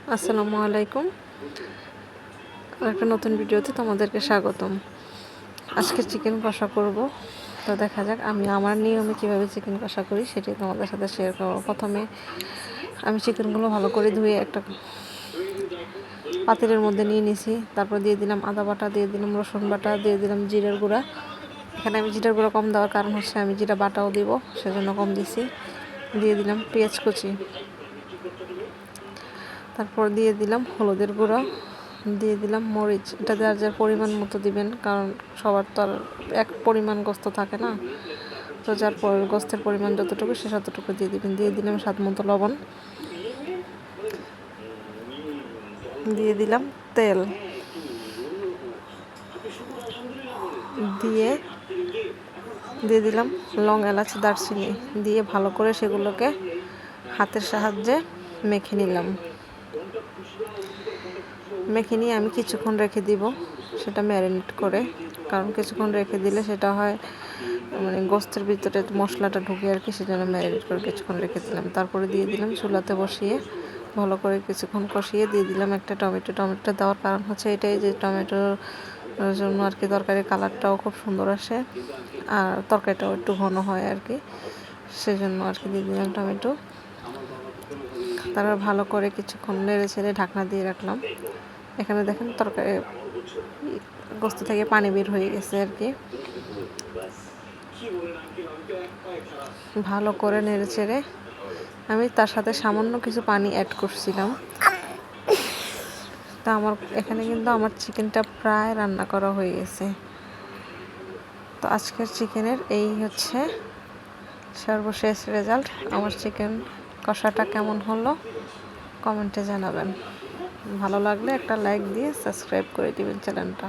আসসালামু আলাইকুম। একটা নতুন ভিডিওতে তোমাদেরকে স্বাগতম। আজকে চিকেন কষা করব। তো দেখা যাক আমি আমার নিয়মে কীভাবে চিকেন কষা করি সেটাই তোমাদের সাথে শেয়ার করব। প্রথমে আমি চিকেনগুলো ভালো করে ধুয়ে একটা পাতিলের মধ্যে নিয়ে নিছি। তারপর দিয়ে দিলাম আদা বাটা, দিয়ে দিলাম রসুন বাটা, দিয়ে দিলাম জিরার গুঁড়া। এখানে আমি জিরার গুঁড়া কম দেওয়ার কারণ হচ্ছে আমি জিরা বাটাও দিব, সেজন্য কম দিছি। দিয়ে দিলাম পেঁয়াজ কুচি, তারপর দিয়ে দিলাম হলুদের গুঁড়ো, দিয়ে দিলাম মরিচ। এটা যার যার পরিমাণ মতো দিবেন, কারণ সবার তো আর এক পরিমাণ গোস্ত থাকে না। তো যার গোস্তের পরিমাণ যতটুকু সে ততটুকু দিয়ে দিবেন। দিয়ে দিলাম স্বাদ মতো লবণ, দিয়ে দিলাম তেল, দিয়ে দিলাম লং, এলাচ, দারচিনি, দিয়ে ভালো করে সেগুলোকে হাতের সাহায্যে মেখে নিলাম। মেখে নিয়ে আমি কিছুক্ষণ রেখে দিব সেটা ম্যারিনেট করে, কারণ কিছুক্ষণ রেখে দিলে সেটা হয় মানে গোস্তের ভিতরে মশলাটা ঢুকে আর কি, সেজন্য ম্যারিনেট করে কিছুক্ষণ রেখে দিলাম। তারপরে দিয়ে দিলাম চুলাতে বসিয়ে ভালো করে কিছুক্ষণ কষিয়ে দিয়ে দিলাম একটা টমেটো। টমেটোটা দেওয়ার কারণ হচ্ছে এটাই যে টমেটোর জন্য আর কি তরকারির কালারটাও খুব সুন্দর আসে আর তরকারিটাও একটু ঘন হয় আর কি, সেজন্য আর কি দিয়ে দিলাম টমেটো। তারপর ভালো করে কিছুক্ষণ নেড়ে ছেড়ে ঢাকনা দিয়ে রাখলাম। এখানে দেখেন তরকারি গোস্ত থেকে পানি বের হয়ে গেছে আর কি। ভালো করে নেড়ে ছেড়ে আমি তার সাথে সামান্য কিছু পানি অ্যাড করছিলাম। তা আমার এখানে কিন্তু আমার চিকেনটা প্রায় রান্না করা হয়ে গেছে। তো আজকের চিকেনের এই হচ্ছে সর্বশেষ রেজাল্ট। আমার চিকেন কষাটা কেমন হলো কমেন্টে জানাবেন। ভালো লাগলে একটা লাইক দিয়ে সাবস্ক্রাইব করে দিবেন চ্যানেলটা।